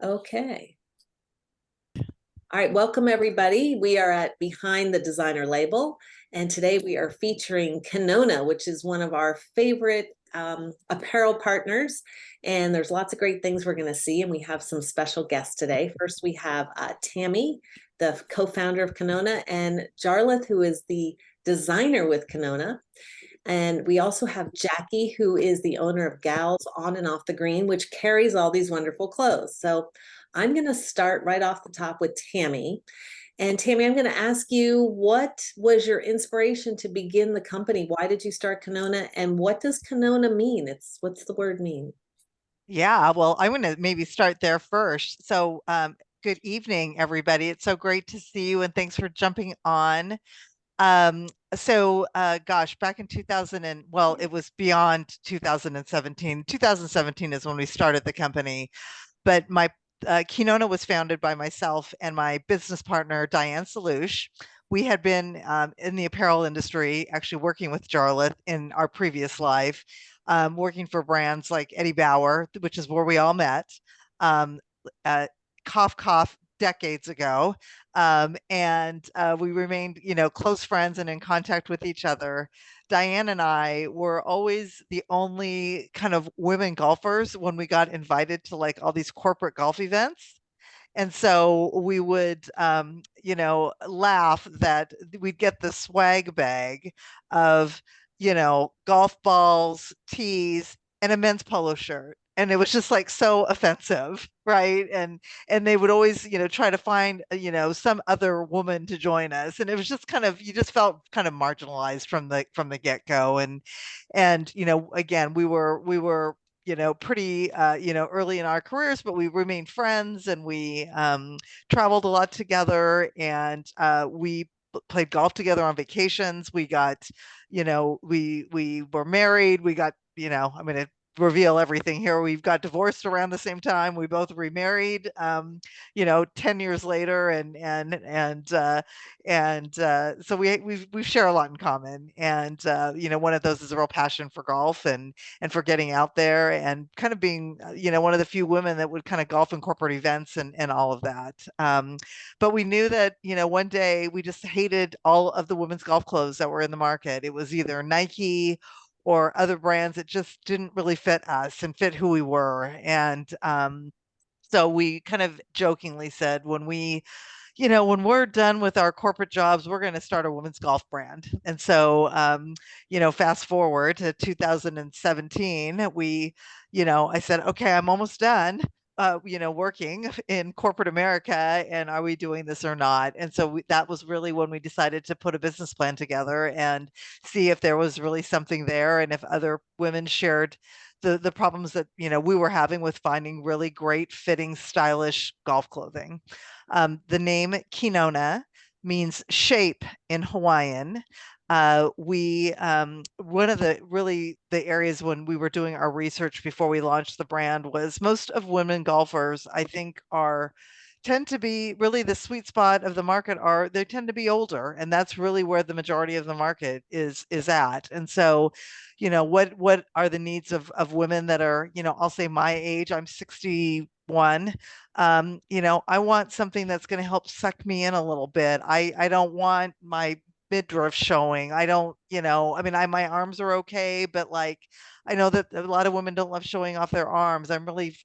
Okay. All right, welcome everybody. We are at Behind the Designer Label, and today we are featuring Kinona, which is one of our favorite apparel partners. And there's lots of great things we're going to see, and we have some special guests today. First, we have Tami, the co-founder of Kinona, and Jarlath, who is the designer with Kinona. And we also have Jackie, who is the owner of Gals On and Off the Green, which carries all these wonderful clothes. So I'm going to start right off the top with Tami. And Tami, I'm going to ask you, what was your inspiration to begin the company? Why did you start Kinona? And what does Kinona mean? What's the word mean? Yeah, well, I'm going to maybe start there first. So, good evening, everybody. It's so great to see you, and thanks for jumping on. Gosh, back in 2000 well, it was beyond 2017. 2017 is when we started the company, but my Kinona was founded by myself and my business partner, Diane Salouche. We had been in the apparel industry, actually working with Jarlath in our previous life, working for brands like Eddie Bauer, which is where we all met. Um, uh, cough, cough, decades ago. We remained, close friends and in contact with each other. Diane and I were always the only kind of women golfers when we got invited to like all these corporate golf events. And so we would, laugh that we'd get the swag bag of, golf balls, tees, and a men's polo shirt. And it was just like so offensive, right? And they would always, try to find, some other woman to join us. And it was just kind of, you just felt kind of marginalized from the get-go. And again, we were pretty, early in our careers, but we remained friends and we traveled a lot together and we played golf together on vacations. We got, we were married. We got, I'm going to reveal everything here. We've got divorced around the same time. We both remarried, 10 years later, so we share a lot in common. And one of those is a real passion for golf and for getting out there and kind of being, one of the few women that would kind of golf in corporate events and all of that. But we knew that, one day we just hated all of the women's golf clothes that were in the market. It was either Nike or other brands that just didn't really fit us and fit who we were. And so we kind of jokingly said, when we're done with our corporate jobs, we're going to start a women's golf brand. And so, fast forward to 2017, I said, okay, I'm almost done. Working in corporate America, and are we doing this or not? And so that was really when we decided to put a business plan together and see if there was really something there, and if other women shared the problems that we were having with finding really great fitting, stylish golf clothing. The name Kinona means shape in Hawaiian. We One of the areas when we were doing our research before we launched the brand was most of women golfers, I think, are tend to be really the sweet spot of the market. Are they tend to be older, and that's really where the majority of the market is at. And so, what are the needs of women that are, I'll say my age, I'm 61. I want something that's going to help suck me in a little bit. I don't want my midriff showing. I don't, I mean, my arms are okay, but like, I know that a lot of women don't love showing off their arms. I'm really,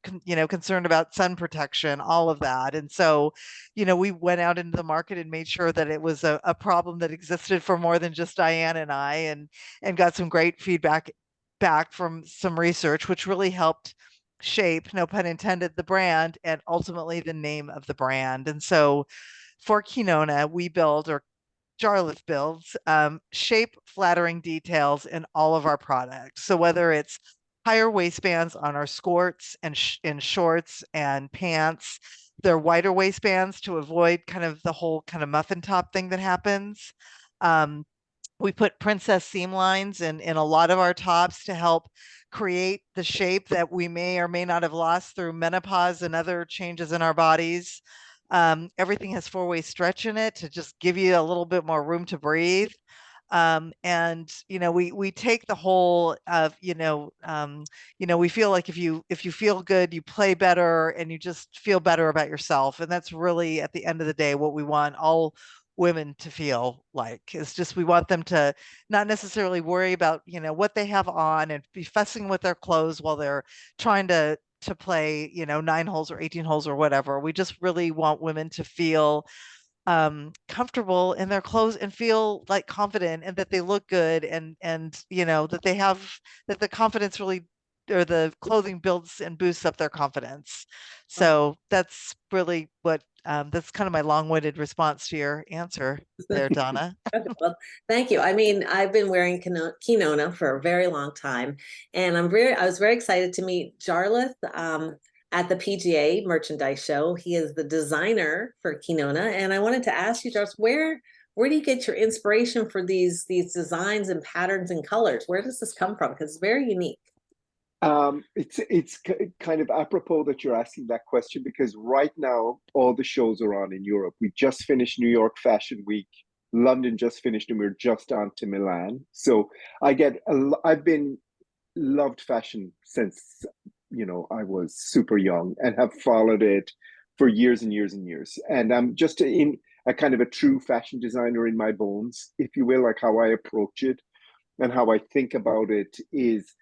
concerned about sun protection, all of that. And so, we went out into the market and made sure that it was a problem that existed for more than just Diane and I, and got some great feedback back from some research, which really helped shape, no pun intended, the brand and ultimately the name of the brand. And so for Kinona, we build, or Jarlath builds, shape flattering details in all of our products. So whether it's higher waistbands on our skirts and in shorts and pants, they're wider waistbands to avoid kind of the whole kind of muffin top thing that happens. Um, we put princess seam lines in a lot of our tops to help create the shape that we may or may not have lost through menopause and other changes in our bodies. Everything has four-way stretch in it to just give you a little bit more room to breathe. And we take the whole of we feel like if you feel good, you play better and you just feel better about yourself. And that's really at the end of the day what we want all women to feel like. It's just we want them to not necessarily worry about what they have on and be fussing with their clothes while they're trying to play 9 holes or 18 holes or whatever. We just really want women to feel comfortable in their clothes and feel like confident and that they look good, and that they have, that the confidence really, or the clothing builds and boosts up their confidence. So that's really what that's kind of my long-winded response to your answer there, Donna. Okay, well, thank you. I mean, I've been wearing Kinona for a very long time, and I was very excited to meet Jarlath at the PGA merchandise show. He is the designer for Kinona, and I wanted to ask you, Jarlath, where do you get your inspiration for these designs and patterns and colors? Where does this come from? Because it's very unique. It's kind of apropos that you're asking that question because right now all the shows are on in Europe. We just finished New York Fashion Week. London just finished, and we're just on to Milan. So I've been loved fashion since I was super young and have followed it for years and years and years. And I'm just in a kind of a true fashion designer in my bones, if you will, like how I approach it and how I think about it is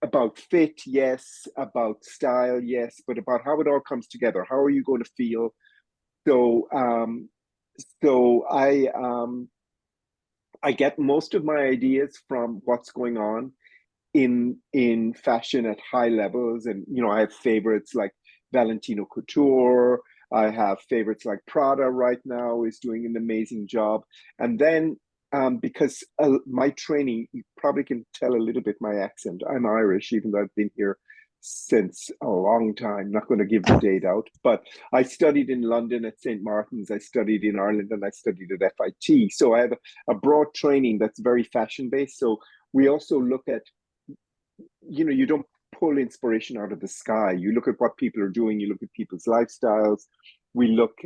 about fit, yes, about style, yes, but about how it all comes together. How are you going to feel? So, so I get most of my ideas from what's going on in fashion at high levels, and I have favorites like Valentino Couture. I have favorites like Prada right now is doing an amazing job, and then because my training, you probably can tell a little bit my accent. I'm Irish, even though I've been here since a long time. Not going to give the date out, but I studied in London at St. Martin's. I studied in Ireland, and I studied at FIT. So I have a broad training that's very fashion based. So we also look at, you don't pull inspiration out of the sky. You look at what people are doing. You look at people's lifestyles. We look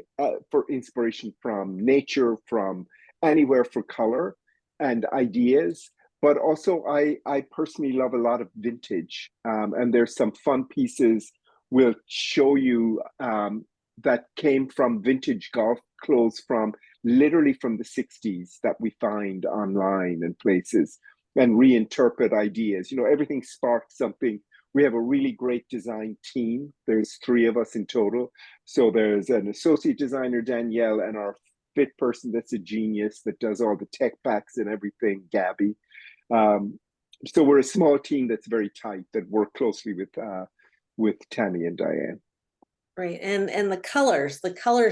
for inspiration from nature, from anywhere for color and ideas. But also, I personally love a lot of vintage, and there's some fun pieces we'll show you that came from vintage golf clothes from literally from the 60s that we find online and places, and reinterpret ideas. Everything sparked something. We have a really great design team. There's 3 of us in total. So there's an associate designer, Danielle, and our fit person that's a genius that does all the tech packs and everything, Gabby. So we're a small team that's very tight, that work closely with Tami and Diane. Right. And the colors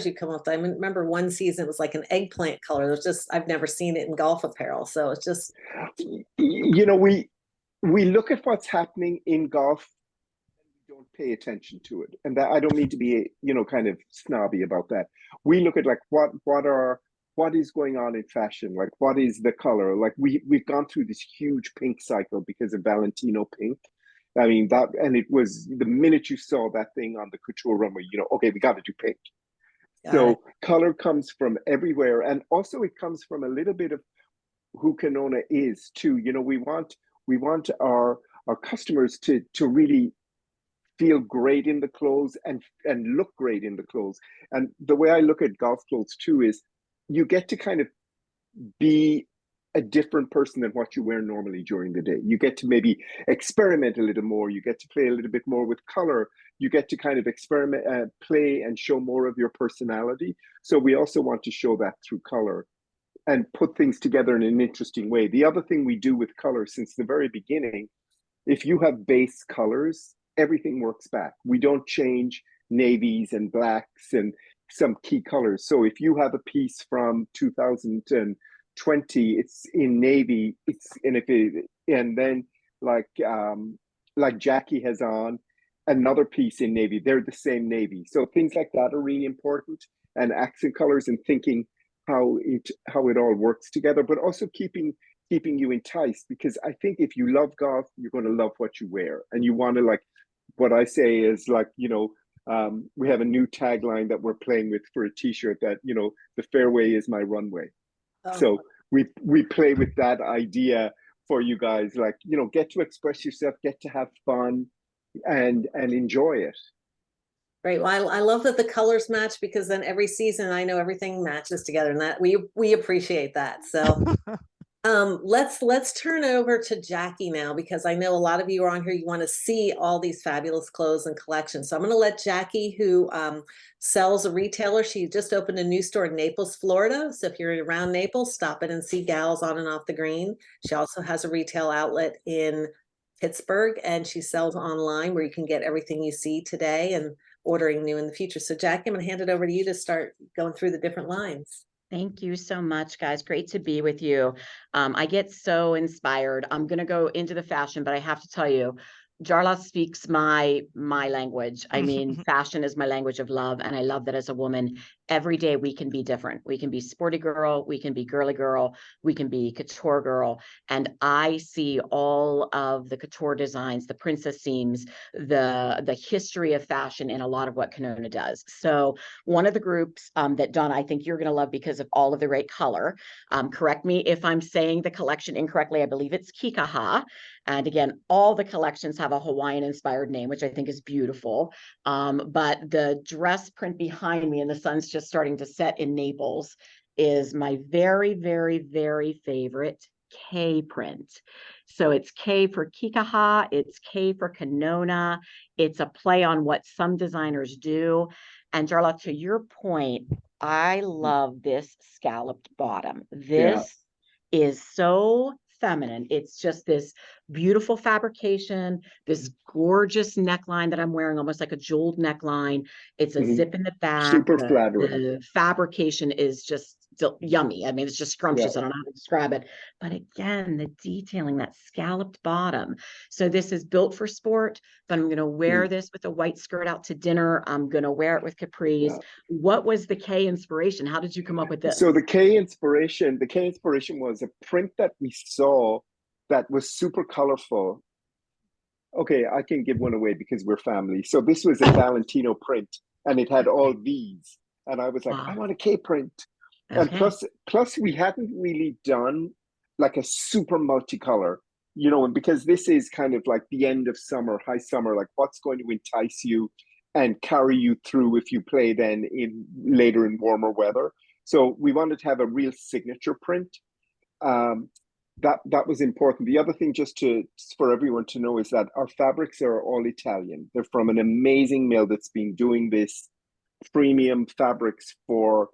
you come up with. I remember one season it was like an eggplant color. It was just, I've never seen it in golf apparel. So it's just, we look at what's happening in golf and we don't pay attention to it. And that, I don't mean to be, kind of snobby about that. We look at like what is going on in fashion, like what is the color. Like we've gone through this huge pink cycle because of Valentino pink. I mean that, and it was the minute you saw that thing on the couture runway, okay, we got to do pink. So color comes from everywhere, and also it comes from a little bit of who Kinona is too. We want our customers to really feel great in the clothes and look great in the clothes. And the way I look at golf clothes too is you get to kind of be a different person than what you wear normally during the day. You get to maybe experiment a little more. You get to play a little bit more with color. You get to kind of experiment, play, and show more of your personality. So we also want to show that through color and put things together in an interesting way. The other thing we do with color since the very beginning, if you have base colors, everything works back. We don't change navies and blacks and some key colors. So if you have a piece from 2020, it's in navy. And then like Jackie has on another piece in navy. They're the same navy. So things like that are really important, and accent colors and thinking how it all works together, but also keeping you enticed, because I think if you love golf, you're going to love what you wear, and you want to, like, what I say is like, we have a new tagline that we're playing with for a t-shirt that, the fairway is my runway. oh, So we play with that idea for you guys, like, you know, get to express yourself, get to have fun, and enjoy it. Right. Well, I love that the colors match, because then every season I know everything matches together, and that we appreciate that. So let's turn over to Jackie now, because I know a lot of you are on here. You want to see all these fabulous clothes and collections. So I'm going to let Jackie, who sells a retailer, she just opened a new store in Naples, Florida. So if you're around Naples, stop in and see Gals on and off the green. She also has a retail outlet in Pittsburgh, and she sells online, where you can get everything you see today and ordering new in the future. So Jackie, I'm going to hand it over to you to start going through the different lines. Thank you so much, guys. Great to be with you. I get so inspired. I'm going to go into the fashion, but I have to tell you, Jarlath speaks my language. I mean, fashion is my language of love, and I love that as a woman, every day we can be different. We can be sporty girl, we can be girly girl, we can be couture girl, and I see all of the couture designs, the princess seams, the history of fashion in a lot of what Kinona does. So one of the groups that, Donna, I think you're going to love because of all of the right color. Correct me if I'm saying the collection incorrectly. I believe it's Kikaha. And again, all the collections have a Hawaiian inspired name, which I think is beautiful. But the dress print behind me, and the sun's just starting to set in Naples, is my very, very, very favorite K print. So it's K for Kikaha, it's K for Kinona. It's a play on what some designers do. And Jarlath, to your point, I love this scalloped bottom. Yeah. This is so feminine. It's just this beautiful fabrication, this gorgeous neckline that I'm wearing, almost like a jeweled neckline. It's a zip in the back. Super flattering. The fabrication is just yummy. I mean, it's just scrumptious. Yeah. I don't know how to describe it. But again, the detailing, that scalloped bottom. So this is built for sport, but I'm going to wear this with a white skirt out to dinner. I'm going to wear it with capris. Yeah. What was the K inspiration? How did you come up with this? So the K inspiration was a print that we saw that was super colorful. Okay, I can give one away because we're family. So this was a Valentino print, and it had all these. And I was like, I want a K print. Okay. And plus we hadn't really done like a super multicolor, you know, and because this is kind of like the end of summer, high summer, like what's going to entice you and carry you through if you play then in later in warmer weather. So we wanted to have a real signature print. That was important. The other thing, just for everyone to know, is that our fabrics are all Italian. They're from an amazing mill that's been doing this premium fabrics for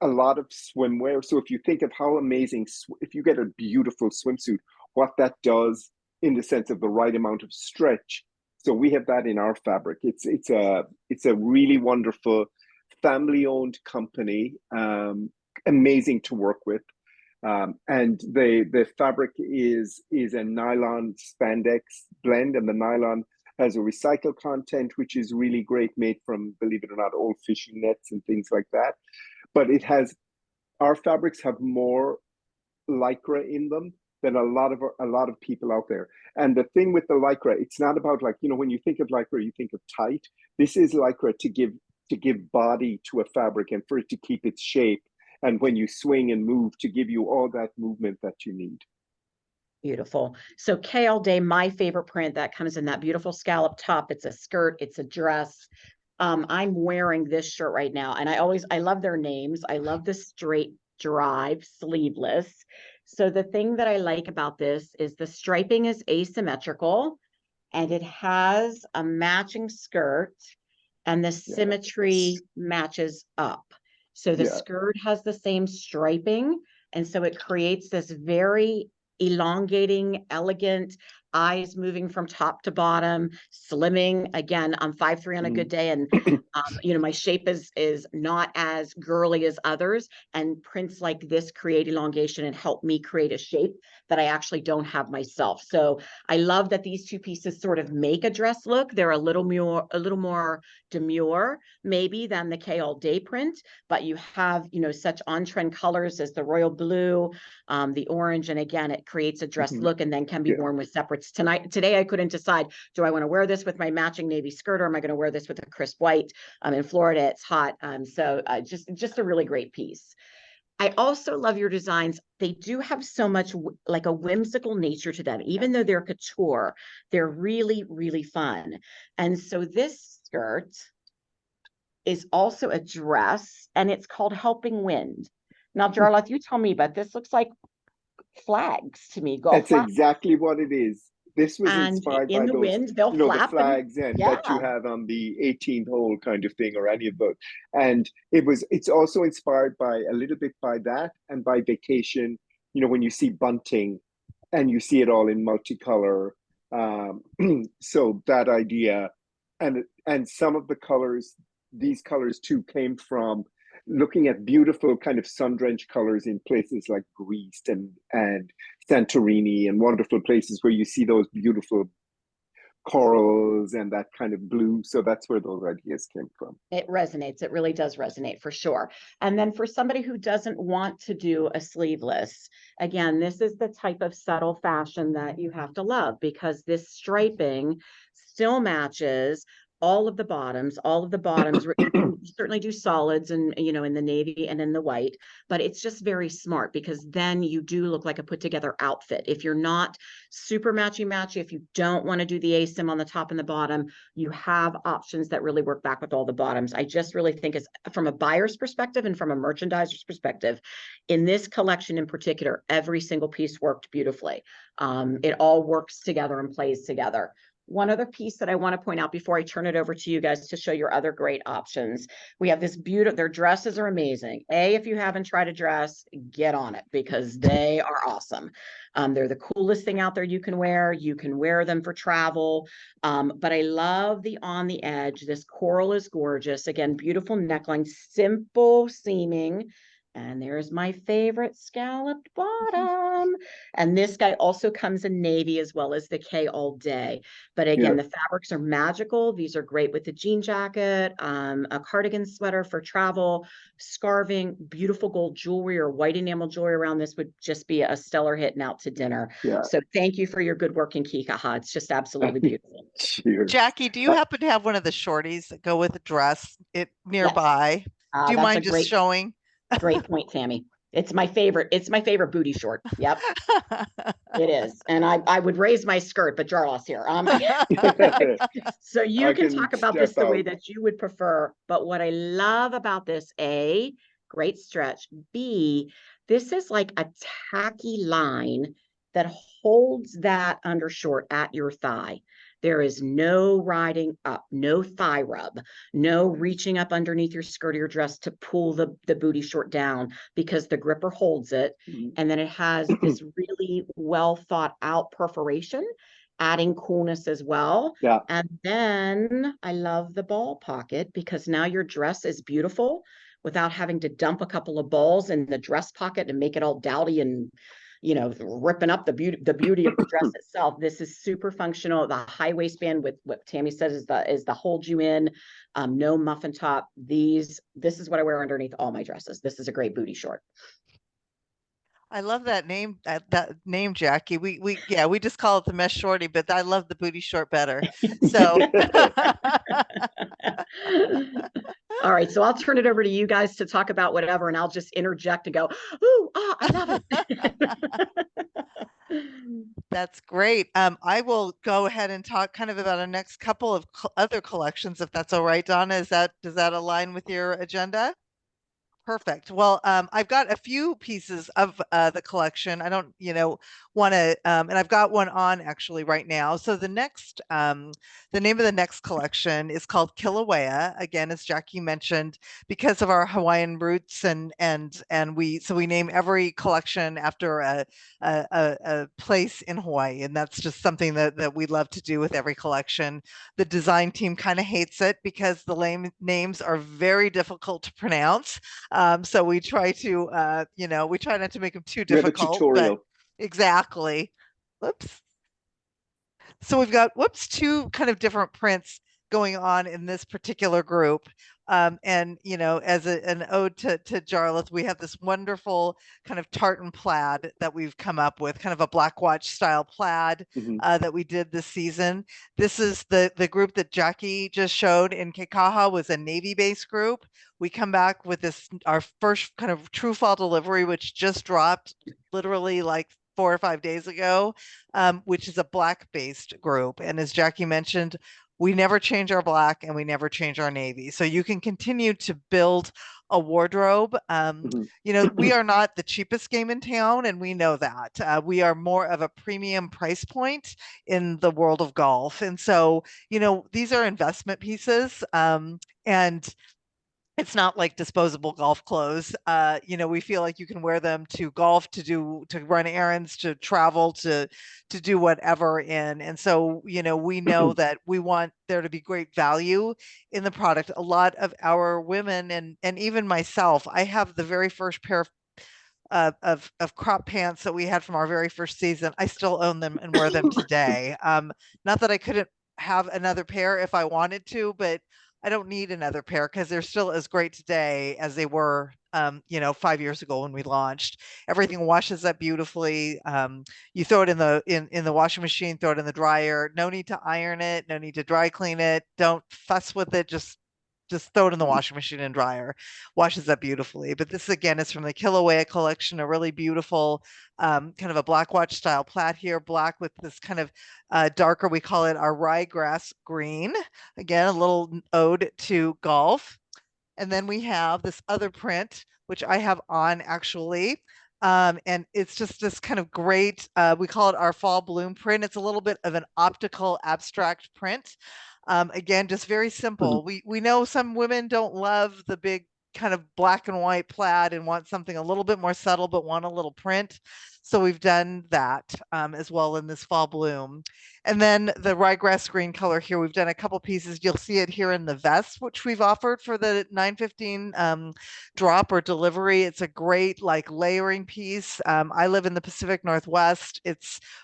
a lot of swimwear. So if you think of how amazing, if you get a beautiful swimsuit, what that does in the sense of the right amount of stretch. So we have that in our fabric. It's a really wonderful family-owned company, amazing to work with. And the fabric is a nylon spandex blend, and the nylon has a recycled content, which is really great, made from, believe it or not, old fishing nets and things like that. But our fabrics have more lycra in them than a lot of people out there. And the thing with the lycra, it's not about, like, you know, when you think of lycra, you think of tight. This is lycra to give body to a fabric and for it to keep its shape. And when you swing and move, to give you all that movement that you need. Beautiful. So K all day, my favorite print that comes in that beautiful scallop top. It's a skirt, it's a dress. I'm wearing this shirt right now, and I love their names. I love the straight drive sleeveless. So the thing that I like about this is the striping is asymmetrical, and it has a matching skirt, and the symmetry matches up. So the skirt has the same striping, and so it creates this very elongating, elegant, eyes moving from top to bottom, slimming. Again, I'm 5'3" on a good day, and you know, my shape is not as girly as others, and prints like this create elongation and help me create a shape that I actually don't have myself. So I love that these two pieces sort of make a dress look. They're a little more demure maybe than the K all day print, but you have, you know, such on-trend colors as the royal blue, the orange, and again, it creates a dress look and then can be worn with separates. Today I couldn't decide, do I want to wear this with my matching navy skirt, or am I going to wear this with a crisp white? In Florida, it's hot. So just a really great piece. I also love your designs. They do have so much like a whimsical nature to them. Even though they're couture, they're really, really fun. And so this skirt is also a dress, and it's called Helping Wind. Now, Jarlath, you tell me, but this looks like flags to me, golf That's flags. exactly what it is. This was And inspired in by the those, wind, they'll the flap and flags and yeah. that you have on the 18th hole kind of thing, or any of those. And it's also inspired by a little bit by that and by vacation. When you see bunting and you see it all in multicolor. So that idea, and some of the colors, these colors too, came from looking at beautiful kind of sun-drenched colors in places like Greece and Santorini, and wonderful places where you see those beautiful corals and that kind of blue. So that's where those ideas came from. It resonates. It really does resonate for sure. And then for somebody who doesn't want to do a sleeveless, again, this is the type of subtle fashion that you have to love, because this striping still matches all of the bottoms. You can certainly do solids and, in the navy and in the white, but it's just very smart, because then you do look like a put together outfit. If you're not super matchy, if you don't want to do the asim on the top and the bottom, you have options that really work back with all the bottoms. I just really think it's from a buyer's perspective and from a merchandiser's perspective, in this collection in particular, every single piece worked beautifully. It all works together and plays together. One other piece that I want to point out before I turn it over to you guys to show your other great options. We have this beautiful, their dresses are amazing. If you haven't tried a dress, get on it, because they are awesome. They're the coolest thing out there you can wear. You can wear them for travel. But I love the on the edge. This coral is gorgeous. Again, beautiful neckline, simple seaming. And there's my favorite scalloped bottom. And this guy also comes in navy as well as the K all day. But again, Yeah. the fabrics are magical. These are great with the jean jacket, a cardigan sweater for travel, scarving, beautiful gold jewelry or white enamel jewelry around this would just be a stellar hit and out to dinner. Yeah. So thank you for your good work in Kikaha. It's just absolutely beautiful. Cheers. Jackie, do you happen to have one of the shorties that go with a dress nearby? Yes. Do you That's mind just showing? Great point, Tami. It's my favorite. It's my favorite booty short. Yep, it is. And I would raise my skirt, but Jarlath's here. So you I can can talk about this step the way out. that you would prefer. But what I love about this, A, great stretch. B, this is like a tacky line that holds that undershort at your thigh. There is no riding up, no thigh rub, no reaching up underneath your skirt or your dress to pull the booty short down, because the gripper holds it. And then it has this really well thought out perforation, adding coolness as well. Yeah. And then I love the ball pocket, because now your dress is beautiful without having to dump a couple of balls in the dress pocket and make it all dowdy and ripping up the beauty of the dress itself. This is super functional. The high waistband with what Tami says is the hold you in, no muffin top. This is what I wear underneath all my dresses. This is a great booty short. I love that name, that name, Jackie. We just call it the mesh shorty, but I love the booty short better. So all right, so I'll turn it over to you guys to talk about whatever, and I'll just interject and go, "Ooh, I love it." That's great. I will go ahead and talk kind of about our next couple of other collections, if that's all right, Donna. Does that align with your agenda? Perfect. Well, I've got a few pieces of the collection. I don't, want to, and I've got one on actually right now. So the name of the next collection is called Kilauea. Again, as Jackie mentioned, because of our Hawaiian roots, and we name every collection after a place in Hawaii, and that's just something that we love to do with every collection. The design team kind of hates it because the names are very difficult to pronounce. So we try to, we try not to make them too difficult. We have a tutorial. Exactly. Whoops. So we've got, two kind of different prints going on in this particular group. And as an ode to Jarlath, we have this wonderful kind of tartan plaid that we've come up with, kind of a Black Watch style plaid that we did this season. This is the group that Jackie just showed in Kekaha, was a Navy-based group. We come back with our first kind of true fall delivery, which just dropped literally like 4 or 5 days ago, which is a Black-based group. And as Jackie mentioned, we never change our Black and we never change our Navy. So you can continue to build a wardrobe. We are not the cheapest game in town, and we know that. We are more of a premium price point in the world of golf. And so, these are investment pieces. And it's not like disposable golf clothes. We feel like you can wear them to golf, to run errands, to travel, to do whatever in. And so, we know that we want there to be great value in the product. A lot of our women and even myself, I have the very first pair of crop pants that we had from our very first season. I still own them and wear them today. Not that I couldn't have another pair if I wanted to, but I don't need another pair because they're still as great today as they were 5 years ago when we launched. Everything washes up beautifully. You throw it in the washing machine, throw it in the dryer. No need to iron it, no need to dry clean it. Don't fuss with it. Just throw it in the washing machine and dryer. Washes up beautifully. But this again is from the Kilauea collection, a really beautiful kind of a Black Watch style plaid here, black with this kind of darker, we call it our ryegrass green. Again, a little ode to golf. And then we have this other print, which I have on actually. And it's just this kind of great, we call it our fall bloom print. It's a little bit of an optical abstract print. Again, just very simple. We know some women don't love the big kind of black and white plaid and want something a little bit more subtle, but want a little print. So we've done that as well in this fall bloom. And then the ryegrass green color here, we've done a couple pieces. You'll see it here in the vest, which we've offered for the 915 drop or delivery. It's a great like layering piece. I live in the Pacific Northwest.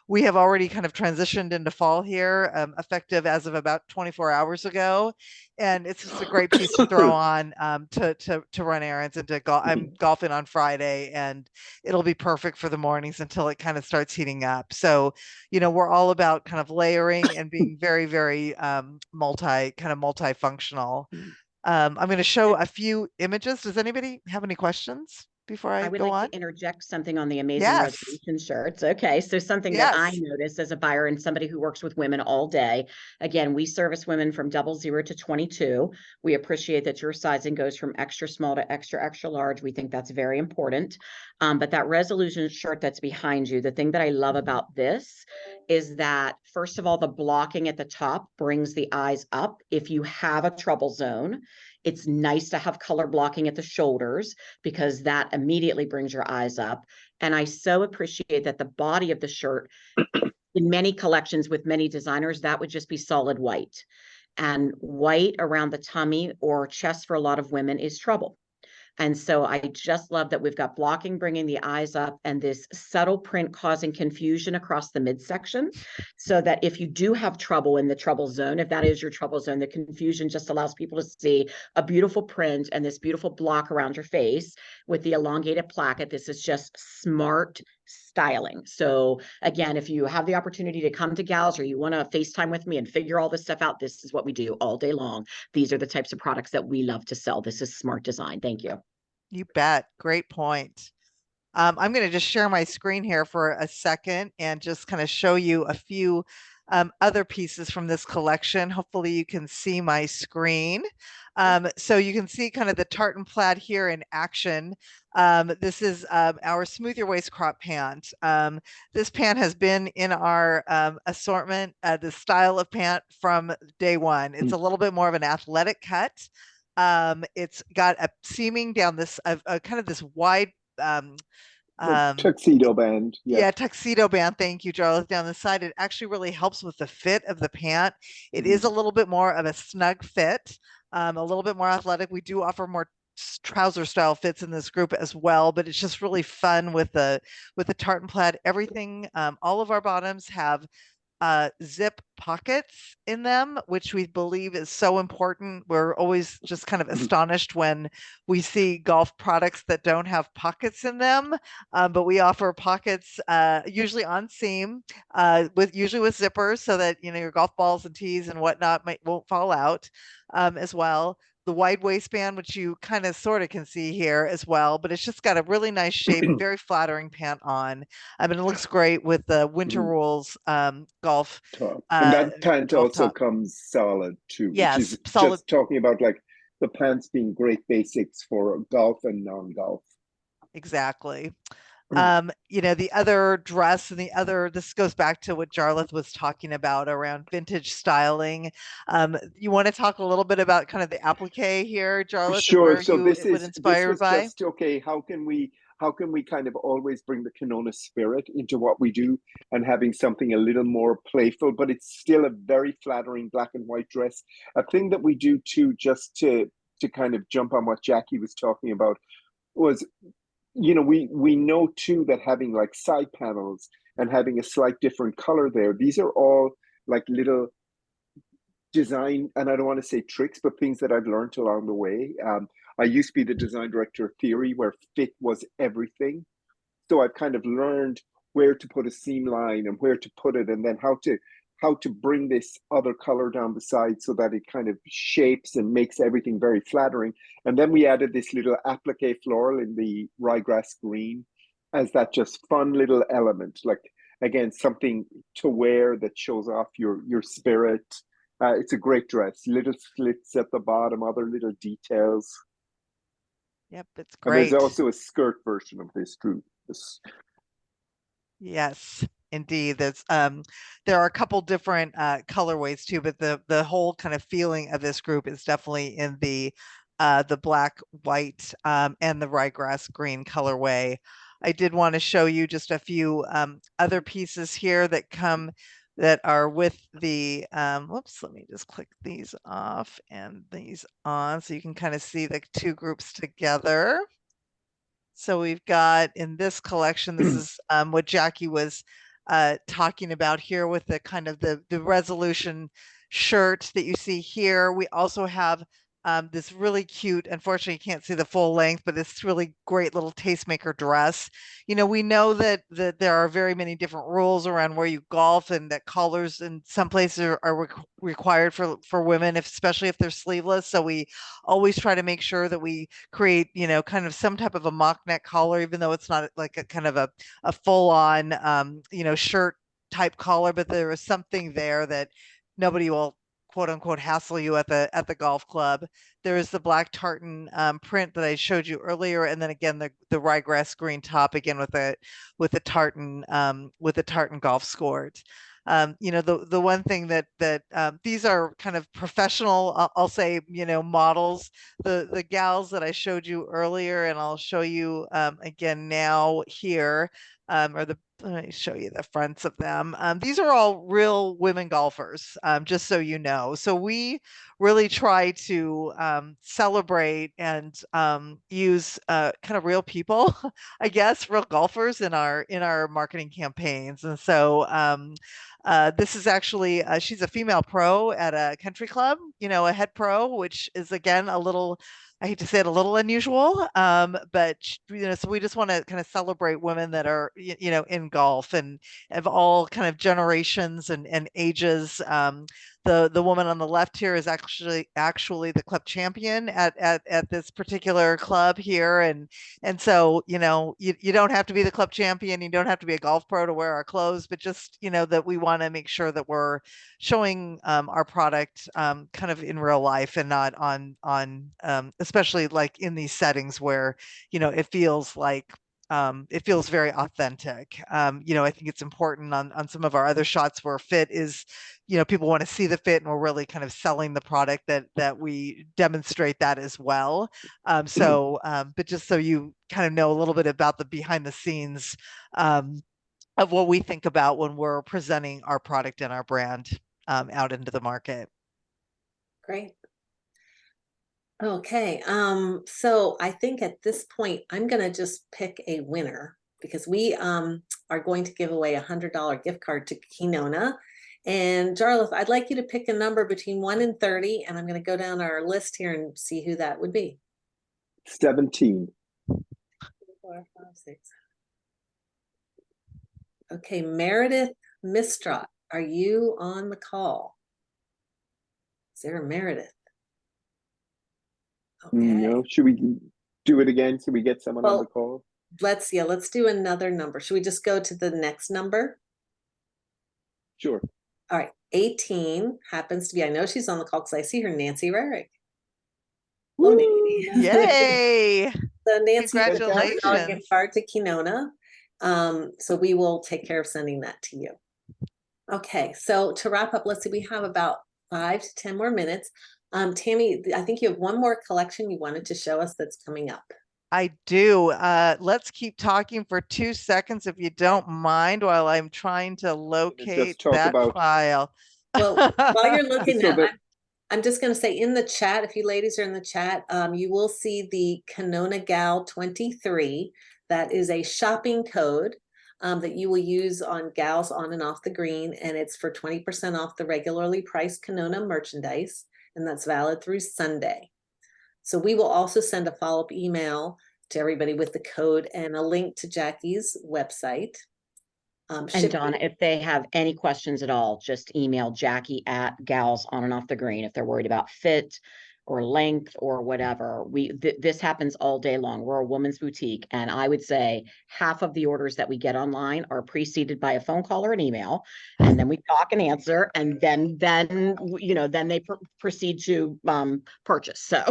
We have already kind of transitioned into fall here, effective as of about 24 hours ago. And it's just a great piece to throw on to run errands and to golf. I'm golfing on Friday, and it'll be perfect for the mornings until it kind of starts heating up. So, we're all about kind of layering and being very, very multifunctional. I'm going to show a few images. Does anybody have any questions before I would go like on? to interject something on the Amazing Yes. Resolution shirts. Okay, so something that I Yes. noticed as a buyer and somebody who works with women all day. Again, we service women from 00 to 22. We appreciate that your sizing goes from extra small to extra, extra large. We think that's very important. But that Resolution shirt that's behind you, the thing that I love about this is that, first of all, the blocking at the top brings the eyes up. If you have a trouble zone, it's nice to have color blocking at the shoulders because that immediately brings your eyes up. And I so appreciate that the body of the shirt, in many collections with many designers, that would just be solid white. And white around the tummy or chest for a lot of women is trouble. And so I just love that we've got blocking bringing the eyes up and this subtle print causing confusion across the midsection, so that if you do have trouble in the trouble zone, if that is your trouble zone, the confusion just allows people to see a beautiful print and this beautiful block around your face with the elongated placket. This is just smart styling. So again, if you have the opportunity to come to Gals or you want to FaceTime with me and figure all this stuff out, this is what we do all day long. These are the types of products that we love to sell. This is smart design. Thank you. You bet. Great point. I'm going to just share my screen here for a second and just kind of show you a few other pieces from this collection. Hopefully you can see my screen. So you can see kind of the tartan plaid here in action. This is our Smooth Your Waist crop pant. This pant has been in our assortment, the style of pant from day one. It's a little bit more of an athletic cut. It's got a seaming down this kind of this wide tuxedo band. Yeah, tuxedo band. Thank you, Jarlath. Down the side, it actually really helps with the fit of the pant. It is a little bit more of a snug fit, a little bit more athletic. We do offer more trouser style fits in this group as well, but it's just really fun with the tartan plaid. Everything, all of our bottoms have zip pockets in them, which we believe is so important. We're always just kind of astonished when we see golf products that don't have pockets in them, but we offer pockets usually on seam, usually with zippers, so that your golf balls and tees and whatnot won't fall out, as well. The wide waistband, which you kind of sort of can see here as well, but it's just got a really nice shape, very flattering pant on. I mean, it looks great with the Winter Rules golf top. And that pant golf also top. comes solid too, which Yes, is solid. just talking about like the pants being great basics for golf and non-golf. Exactly. The other dress and this goes back to what Jarlath was talking about around vintage styling. You want to talk a little bit about kind of the applique here, Jarlath, and Sure. where So it was this inspired was by? just okay. How can we kind of always bring the Kinona spirit into what we do and having something a little more playful, but it's still a very flattering black and white dress. A thing that we do too, just to kind of jump on what Jackie was talking about, was we know too that having like side panels and having a slight different color there, these are all like little design, and I don't want to say tricks, but things that I've learned along the way. I used to be the design director of Theory, where fit was everything. So I've kind of learned where to put a seam line and where to put it, and then how to bring this other color down the side so that it kind of shapes and makes everything very flattering. And then we added this little applique floral in the ryegrass green as that just fun little element, like again something to wear that shows off your spirit. It's a great dress, little slits at the bottom, other little details. Yep, it's And there's great. also a skirt version of this too. Yes, indeed. There are a couple different colorways too, but the whole kind of feeling of this group is definitely in the black, white, and the ryegrass green colorway. I did want to show you just a few other pieces here that are with the whoops, let me just click these off and these on so you can kind of see the two groups together. So we've got in this collection, this is what Jackie was talking about here with the kind of the resolution shirt that you see here. We also have this really cute, unfortunately you can't see the full length, but this really great little tastemaker dress. We know that there are very many different rules around where you golf, and that collars in some places are required for women, especially if they're sleeveless. So we always try to make sure that we create, kind of some type of a mock neck collar, even though it's not like a kind of a full on, shirt type collar, but there is something there that nobody will quote unquote hassle you at the golf club. There is the black tartan print that I showed you earlier, and then again the ryegrass green top again with the tartan golf skirt. The one thing that these are kind of professional, I'll say, models. The gals that I showed you earlier, and I'll show you again now here, let me show you the fronts of them. These are all real women golfers, just so you know. So we really try to celebrate and use kind of real people, I guess, real golfers in our marketing campaigns. And so this is actually she's a female pro at a country club, a head pro, which is again a little, I hate to say it, a little unusual, but so we just want to kind of celebrate women that are in golf and of all kind of generations and ages. The woman on the left here is actually the club champion at this particular club here, and so you don't have to be the club champion, you don't have to be a golf pro to wear our clothes, but just that we want to make sure that we're showing our product kind of in real life and not on especially like in these settings where it feels like it feels very authentic. I think it's important on some of our other shots where fit is, people want to see the fit, and we're really kind of selling the product that we demonstrate that as well. But just so you kind of know a little bit about the behind the scenes of what we think about when we're presenting our product and our brand out into the market. Great. Okay, so I think at this point, I'm gonna just pick a winner because we are going to give away $100 gift card to Kinona. And Jarlath, I'd like you to pick a number between 1 and 30, and I'm going to go down our list here and see who that would be. 17. 4, 5, 6. Okay, Meredith Mistrot, are you on the call? Is there a Meredith? Okay. No, should we do it again so we get someone on the call? Let's do another number. Should we just go to the next number? Sure. All right, 18 happens to be, I know she's on the call because I see her, Nancy Rarick. Hello, Nancy. Yay! So Nancy, Congratulations. a gift card to Kinona. So we will take care of sending that to you. Okay, so to wrap up, let's see, we have about 5 to 10 more minutes. Tami, I think you have one more collection you wanted to show us that's coming up. I do. Let's keep talking for 2 seconds if you don't mind while I'm trying to locate that file. Well, while you're looking at I'm just going to say in the chat, if you ladies are in the chat, you will see the Kinona Gal 23. That is a shopping code that you will use on gals on and off the green, and it's for 20% off the regularly priced Kinona merchandise, and that's valid through Sunday. So we will also send a follow-up email to everybody with the code and a link to Jackie's website. And Donna, if they have any questions at all, just email Jackie at Gals On and Off the Green if they're worried about fit or length or whatever. This happens all day long. We're a woman's boutique, and I would say half of the orders that we get online are preceded by a phone call or an email, and then we talk and answer, and then they proceed to purchase. So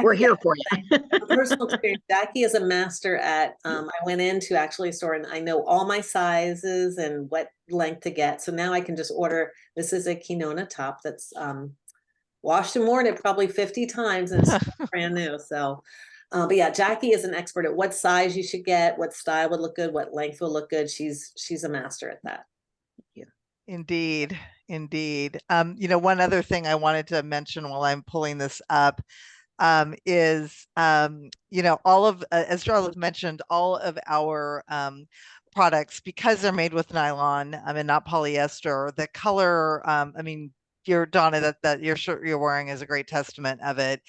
we're here for you. Personal experience, Jackie is a master at I went into actually a store and I know all my sizes and what length to get, so now I can just order. This is a Kinona top that's washed and worn it probably 50 times and it's brand new. So but yeah, Jackie is an expert at what size you should get, what style would look good, what length will look good. She's a master at that. Yeah. Indeed. One other thing I wanted to mention while I'm pulling this up is all of as Jarlath mentioned, all of our products, because they're made with nylon and not polyester, the color your Donna, that your shirt you're wearing is a great testament of it.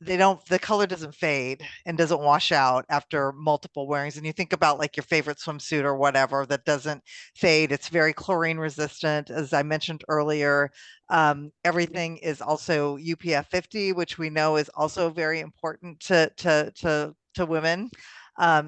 The color doesn't fade and doesn't wash out after multiple wearings. And you think about like your favorite swimsuit or whatever that doesn't fade. It's very chlorine resistant, as I mentioned earlier. Everything is also UPF 50, which we know is also very important to women.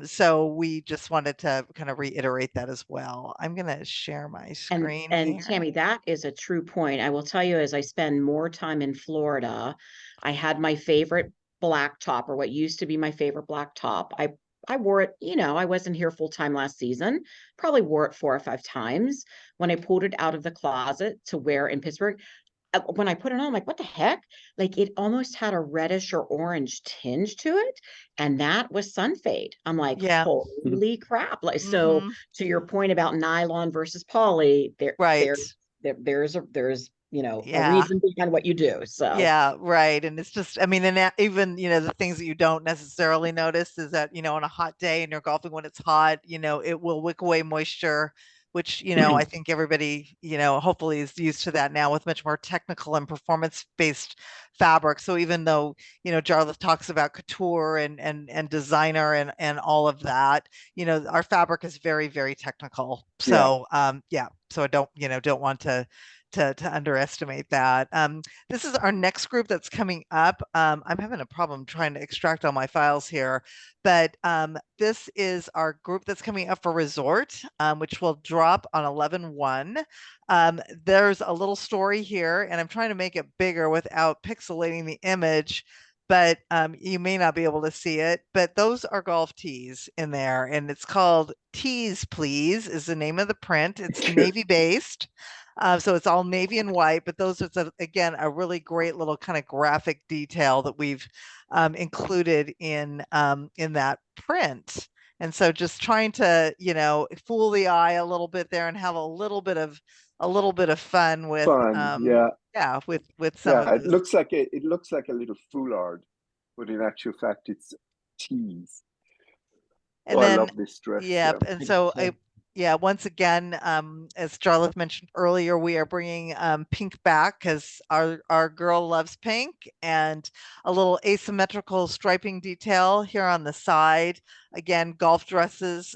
So we just wanted to kind of reiterate that as well. I'm going to share my screen. And Tami, that is a true point. I will tell you, as I spend more time in Florida, I had my favorite black top, or what used to be my favorite black top. I wore it, I wasn't here full time last season, probably wore it 4 or 5 times. When I pulled it out of the closet to wear in Pittsburgh, when I put it on, I'm like, what the heck? Like, it almost had a reddish or orange tinge to it. And that was sun fade. I'm like, yeah. Holy crap. Like, so to your point about nylon versus poly, there's a reason behind what you do. So yeah, right. And it's just, and that, even the things that you don't necessarily notice is that on a hot day and you're golfing when it's hot, it will wick away moisture, which I think everybody hopefully is used to that now with much more technical and performance based fabric. So even though Jarlath talks about couture and designer and all of that, our fabric is very, very technical. So so I don't want to underestimate that. This is our next group that's coming up. I'm having a problem trying to extract all my files here, but this is our group that's coming up for resort, which will drop on 11/1. There's a little story here, and I'm trying to make it bigger without pixelating the image, but you may not be able to see it, but those are golf tees in there, and it's called Tees Please is the name of the print. It's navy based. So it's all navy and white, but those are, again, a really great little kind of graphic detail that we've included in that print. And so just trying to, fool the eye a little bit there and have a little bit of fun with, with some of it looks like a little foulard, but in actual fact, it's tees. And then, I love this dress. And so Yeah, once again, as Jarlath mentioned earlier, we are bringing pink back because our girl loves pink, and a little asymmetrical striping detail here on the side. Again, golf dresses.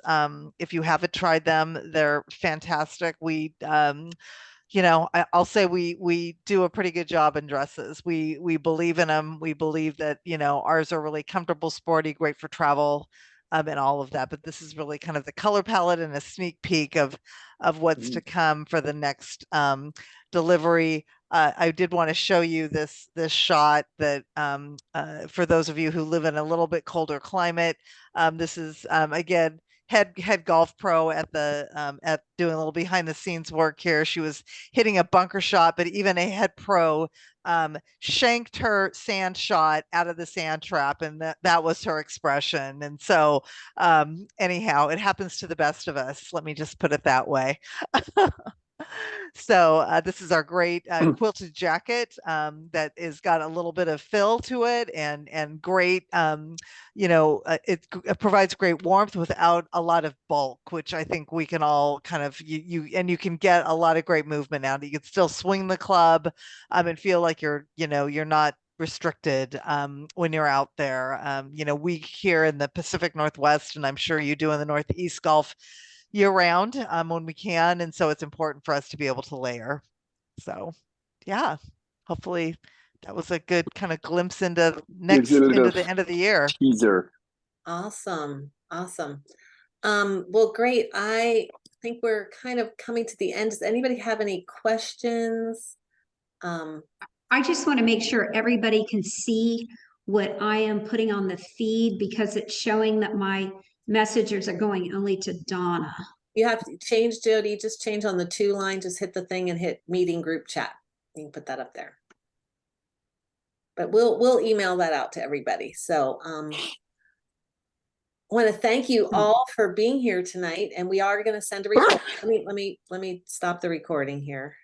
If you haven't tried them, they're fantastic. I'll say we do a pretty good job in dresses. We believe in them. We believe that ours are really comfortable, sporty, great for travel, and all of that. But this is really kind of the color palette and a sneak peek of what's to come for the next delivery. I did want to show you this shot that for those of you who live in a little bit colder climate, this is again head golf pro at doing a little behind the scenes work here. She was hitting a bunker shot, but even a head pro shanked her sand shot out of the sand trap, and that was her expression. And so anyhow, it happens to the best of us. Let me just put it that way. So this is our great quilted jacket that is got a little bit of fill to it, and great, it provides great warmth without a lot of bulk, which I think we can all kind of you can get a lot of great movement out. You can still swing the club and feel like you're not restricted when you're out there. We here in the Pacific Northwest, and I'm sure you do in the Northeast, golf year round when we can, and so it's important for us to be able to layer. So yeah, hopefully that was a good kind of glimpse into the end of the year. Teaser. Awesome. Well, great. I think we're kind of coming to the end. Does anybody have any questions? I just want to make sure everybody can see what I am putting on the feed, because it's showing that my messages are going only to Donna. You have to change, Jody, just change on the 2 line, just hit the thing and hit meeting group chat. You can put that up there. But we'll email that out to everybody. So I want to thank you all for being here tonight, and we are going to send a recording. Let me stop the recording here.